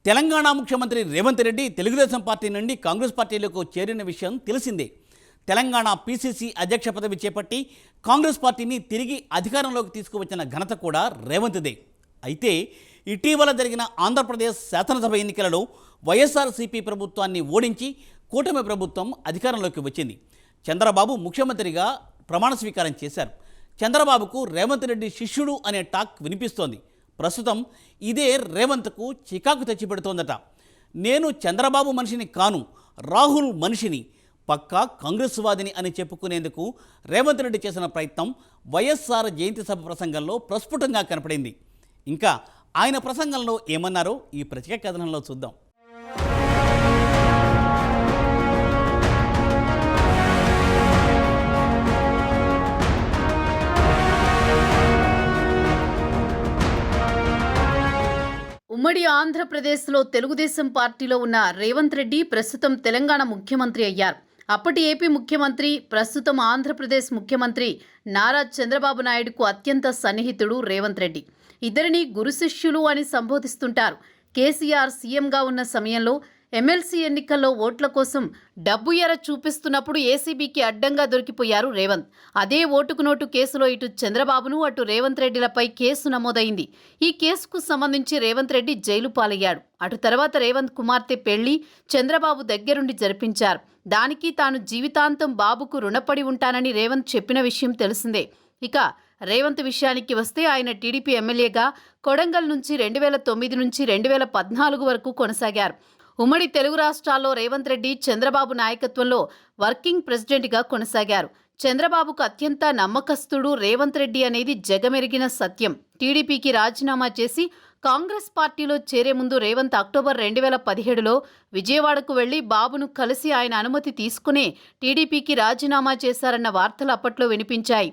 తెలంగాణ ముఖ్యమంత్రి రేవంత్ రెడ్డి తెలుగుదేశం పార్టీ నుండి కాంగ్రెస్ పార్టీలోకి చేరిన విషయం తెలిసిందే. తెలంగాణ పీసీసీ అధ్యక్ష పదవి చేపట్టి కాంగ్రెస్ పార్టీని తిరిగి అధికారంలోకి తీసుకువచ్చిన ఘనత కూడా రేవంత్దే. అయితే ఇటీవల జరిగిన ఆంధ్రప్రదేశ్ శాసనసభ ఎన్నికలలో వైఎస్ఆర్సీపీ ప్రభుత్వాన్ని ఓడించి కూటమి ప్రభుత్వం అధికారంలోకి వచ్చింది. చంద్రబాబు ముఖ్యమంత్రిగా ప్రమాణ స్వీకారం చేశారు. చంద్రబాబుకు రేవంత్ రెడ్డి శిష్యుడు అనే టాక్ వినిపిస్తోంది. ప్రస్తుతం ఇదే రేవంత్కు చికాకు తెచ్చిపెడుతోందట. నేను చంద్రబాబు మనిషిని కాను, రాహుల్ మనిషిని, పక్కా కాంగ్రెస్ వాదిని అని చెప్పుకునేందుకు రేవంత్ రెడ్డి చేసిన ప్రయత్నం వైఎస్ఆర్ జయంతి సభ ప్రసంగంలో ప్రస్ఫుటంగా కనపడింది. ఇంకా ఆయన ప్రసంగంలో ఏమన్నారో ఈ ప్రత్యేక కథనంలో చూద్దాం. ఉమ్మడి ఆంధ్రప్రదేశ్లో తెలుగుదేశం పార్టీలో ఉన్న రేవంత్ రెడ్డి ప్రస్తుతం తెలంగాణ ముఖ్యమంత్రి అయ్యారు. అప్పటి ఏపీ ముఖ్యమంత్రి, ప్రస్తుతం ఆంధ్రప్రదేశ్ ముఖ్యమంత్రి నారా చంద్రబాబు నాయుడుకు అత్యంత సన్నిహితుడు రేవంత్ రెడ్డి. ఇద్దరిని గురు శిష్యులు అని సంబోధిస్తుంటారు. కేసీఆర్ సీఎంగా ఉన్న సమయంలో ఎమ్మెల్సీ ఎన్నికల్లో ఓట్ల కోసం డబ్బు ఎర చూపిస్తున్నప్పుడు ఏసీబీకి అడ్డంగా దొరికిపోయారు రేవంత్. అదే ఓటుకు నోటు కేసులో ఇటు చంద్రబాబును అటు రేవంత్ రెడ్డిలపై కేసు నమోదైంది. ఈ కేసుకు సంబంధించి రేవంత్ రెడ్డి జైలు పాలయ్యాడు. అటు తర్వాత రేవంత్ కుమార్తె పెళ్లి చంద్రబాబు దగ్గరుండి జరిపించారు. దానికి తాను జీవితాంతం బాబుకు రుణపడి ఉంటానని రేవంత్ చెప్పిన విషయం తెలిసిందే. ఇక రేవంత్ విషయానికి వస్తే ఆయన టీడీపీ ఎమ్మెల్యేగా కొడంగల్ నుంచి 2009 నుంచి 2014 వరకు కొనసాగారు. ఉమ్మడి తెలుగు రాష్ట్రాల్లో రేవంత్ రెడ్డి చంద్రబాబు నాయకత్వంలో వర్కింగ్ ప్రెసిడెంట్గా కొనసాగారు. చంద్రబాబుకు అత్యంత నమ్మకస్తుడు రేవంత్ రెడ్డి అనేది జగమెరిగిన సత్యం. టీడీపీకి రాజీనామా చేసి కాంగ్రెస్ పార్టీలో చేరే ముందు రేవంత్ అక్టోబర్ 2017లో విజయవాడకు వెళ్లి బాబును కలిసి ఆయన అనుమతి తీసుకునే టీడీపీకి రాజీనామా చేశారన్న వార్తలు అప్పట్లో వినిపించాయి.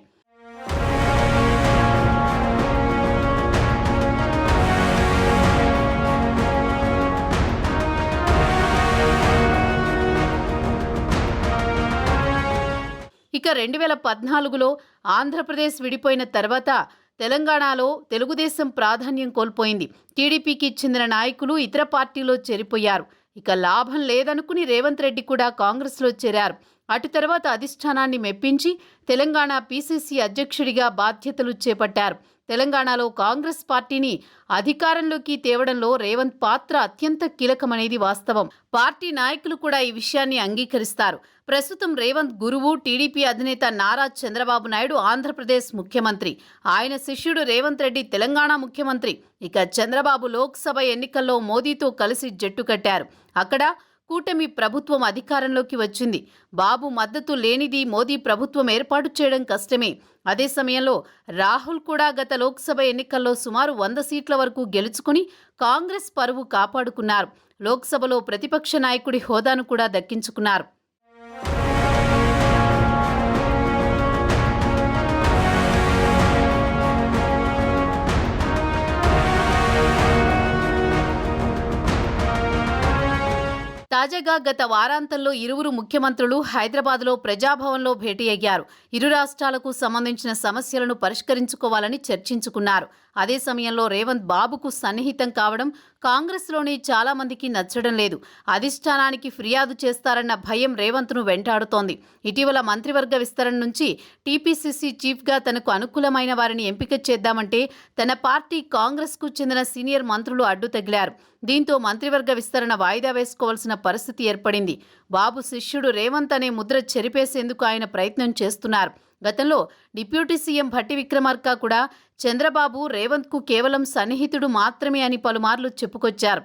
ఇక 2014లో ఆంధ్రప్రదేశ్ విడిపోయిన తర్వాత తెలంగాణలో తెలుగుదేశం ప్రాధాన్యం కోల్పోయింది. టీడీపీకి చెందిన నాయకులు ఇతర పార్టీలో చేరిపోయారు. ఇక లాభం లేదనుకుని రేవంత్ రెడ్డి కూడా కాంగ్రెస్లో చేరారు. అటు తర్వాత అధిష్టానాన్ని మెప్పించి తెలంగాణ పీసీసీ అధ్యక్షుడిగా బాధ్యతలు చేపట్టారు. తెలంగాణలో కాంగ్రెస్ పార్టీని అధికారంలోకి తేవడంలో రేవంత్ పాత్ర అత్యంత కీలకమనేది వాస్తవం. పార్టీ నాయకులు కూడా ఈ విషయాన్ని అంగీకరిస్తారు. ప్రస్తుతం రేవంత్ గురువు టీడీపీ అధినేత నారా చంద్రబాబు నాయుడు ఆంధ్రప్రదేశ్ ముఖ్యమంత్రి. ఆయన శిష్యుడు రేవంత్ రెడ్డి తెలంగాణ ముఖ్యమంత్రి. ఇక చంద్రబాబు లోక్సభ ఎన్నికల్లో మోదీతో కలిసి జట్టు కట్టారు. అక్కడ కూటమి ప్రభుత్వం అధికారంలోకి వచ్చింది. బాబు మద్దతు లేనిది మోదీ ప్రభుత్వం ఏర్పాటు చేయడం కష్టమే. అదే సమయంలో రాహుల్ కూడా గత లోక్సభ ఎన్నికల్లో సుమారు 100 సీట్ల వరకు గెలుచుకుని కాంగ్రెస్ పరువు కాపాడుకున్నారు. లోక్సభలో ప్రతిపక్ష నాయకుడి హోదాను కూడా దక్కించుకున్నారు. తాజాగా గత వారాంతంలో ఇరువురు ముఖ్యమంత్రులు హైదరాబాద్లో ప్రజాభవన్లో భేటీ అయ్యారు. ఇరు రాష్ట్రాలకు సంబంధించిన సమస్యలను పరిష్కరించుకోవాలని చర్చించుకున్నారు. అదే సమయంలో రేవంత్ బాబుకు సన్నిహితం కావడం కాంగ్రెస్లోని చాలా మందికి నచ్చడం లేదు. అధిష్టానానికి ఫిర్యాదు చేస్తారన్న భయం రేవంత్ను వెంటాడుతోంది. ఇటీవల మంత్రివర్గ విస్తరణ నుంచి టీపీసీసీ చీఫ్గా తనకు అనుకూలమైన వారిని ఎంపిక చేద్దామంటే తన పార్టీ కాంగ్రెస్కు చెందిన సీనియర్ మంత్రులు అడ్డు తగిలారు. దీంతో మంత్రివర్గ విస్తరణ వాయిదా వేసుకోవాల్సిన పరిస్థితి ఏర్పడింది. బాబు శిష్యుడు రేవంత్ అనే ముద్ర చెరిపేసేందుకు ఆయన ప్రయత్నం చేస్తున్నారు. గతంలో డిప్యూటీ సీఎం భట్టి విక్రమార్క కూడా చంద్రబాబు రేవంత్కు కేవలం సన్నిహితుడు మాత్రమే అని పలుమార్లు చెప్పుకొచ్చారు.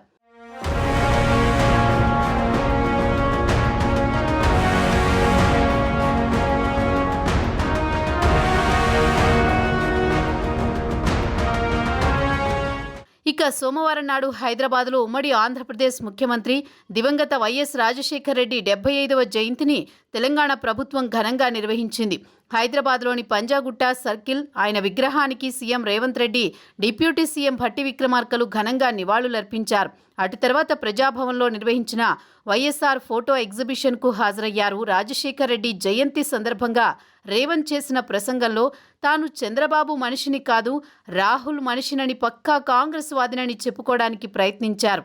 ఇక సోమవారం నాడు హైదరాబాద్లో ఉమ్మడి ఆంధ్రప్రదేశ్ ముఖ్యమంత్రి దివంగత వైఎస్ రాజశేఖర్ రెడ్డి 75వ జయంతిని తెలంగాణ ప్రభుత్వం ఘనంగా నిర్వహించింది. హైదరాబాద్లోని పంజాగుట్ట సర్కిల్ ఆయన విగ్రహానికి CM Revanth Reddy, deputy CM Bhatti విక్రమార్కలు ఘనంగా నివాళులర్పించారు. అటు తర్వాత ప్రజాభవన్లో నిర్వహించిన వైఎస్ఆర్ ఫోటో ఎగ్జిబిషన్కు హాజరయ్యారు. రాజశేఖర్ రెడ్డి జయంతి సందర్భంగా రేవంత్ చేసిన ప్రసంగంలో తాను చంద్రబాబు మనిషిని కాదు, రాహుల్ మనిషినని, పక్కా కాంగ్రెస్ వాదినని చెప్పుకోవడానికి ప్రయత్నించారు.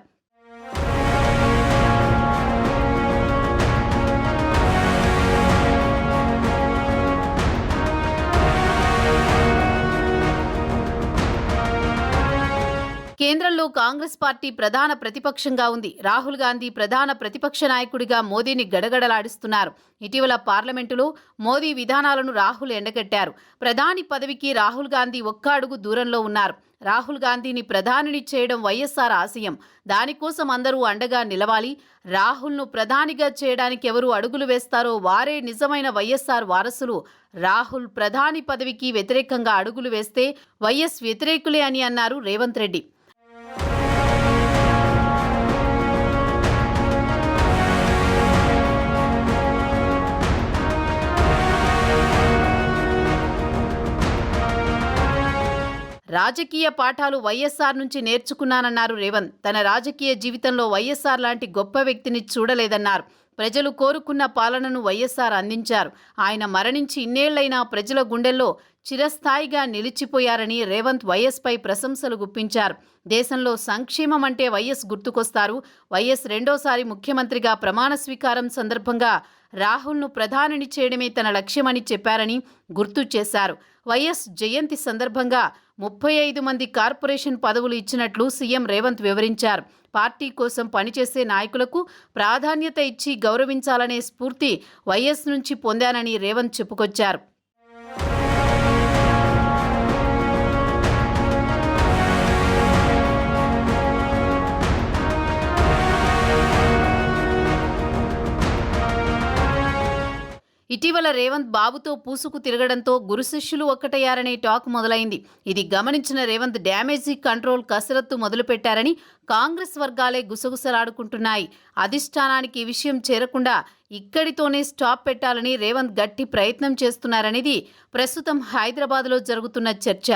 కేంద్రంలో కాంగ్రెస్ పార్టీ ప్రధాన ప్రతిపక్షంగా ఉంది. రాహుల్ గాంధీ ప్రధాన ప్రతిపక్ష నాయకుడిగా మోదీని గడగడలాడిస్తున్నారు. ఇటీవల పార్లమెంటులో మోదీ విధానాలను రాహుల్ ఎండగట్టారు. ప్రధాని పదవికి రాహుల్ గాంధీ ఒక్క అడుగు దూరంలో ఉన్నారు. రాహుల్ గాంధీని ప్రధానిని చేయడం వైఎస్ఆర్ ఆశయం. దానికోసం అందరూ అండగా నిలవాలి. రాహుల్ను ప్రధానిగా చేయడానికి ఎవరు అడుగులు వేస్తారో వారే నిజమైన వైఎస్ఆర్ వారసులు. రాహుల్ ప్రధాని పదవికి వ్యతిరేకంగా అడుగులు వేస్తే వైఎస్ వ్యతిరేకులే అని అన్నారు రేవంత్ రెడ్డి. రాజకీయ పాఠాలు వైఎస్ఆర్ నుంచి నేర్చుకున్నానన్నారు రేవంత్. తన రాజకీయ జీవితంలో వైఎస్ఆర్ లాంటి గొప్ప వ్యక్తిని చూడలేదన్నారు. ప్రజలు కోరుకున్న పాలనను వైఎస్ఆర్ అందించారు. ఆయన మరణించి ఇన్నేళ్లైనా ప్రజల గుండెల్లో చిరస్థాయిగా నిలిచిపోయారని రేవంత్ వైఎస్పై ప్రశంసలు గుప్పించారు. దేశంలో సంక్షేమం అంటే వైఎస్ గుర్తుకొస్తారు. వైఎస్ రెండోసారి ముఖ్యమంత్రిగా ప్రమాణ స్వీకారం సందర్భంగా రాహుల్ను ప్రధానిని చేయడమే తన లక్ష్యమని చెప్పారని గుర్తు చేశారు. వైఎస్ జయంతి సందర్భంగా 35 మంది కార్పొరేషన్ పదవులు ఇచ్చినట్లు సీఎం రేవంత్ వివరించారు. పార్టీ కోసం పనిచేసే నాయకులకు ప్రాధాన్యత ఇచ్చి గౌరవించాలనే స్ఫూర్తి వైఎస్ నుంచి పొందానని రేవంత్ చెప్పుకొచ్చారు. ఇటీవల రేవంత్ బాబుతో పూసుకు తిరగడంతో గురు శిష్యులు ఒక్కటయ్యారనే టాక్ మొదలైంది. ఇది గమనించిన రేవంత్ డ్యామేజీ కంట్రోల్ కసరత్తు మొదలుపెట్టారని కాంగ్రెస్ వర్గాలే గుసగుసలాడుకుంటున్నాయి. అధిష్టానానికి ఈ విషయం చేరకుండా ఇక్కడితోనే స్టాప్ పెట్టాలని రేవంత్ గట్టి ప్రయత్నం చేస్తున్నారనేది ప్రస్తుతం హైదరాబాద్లో జరుగుతున్న చర్చ.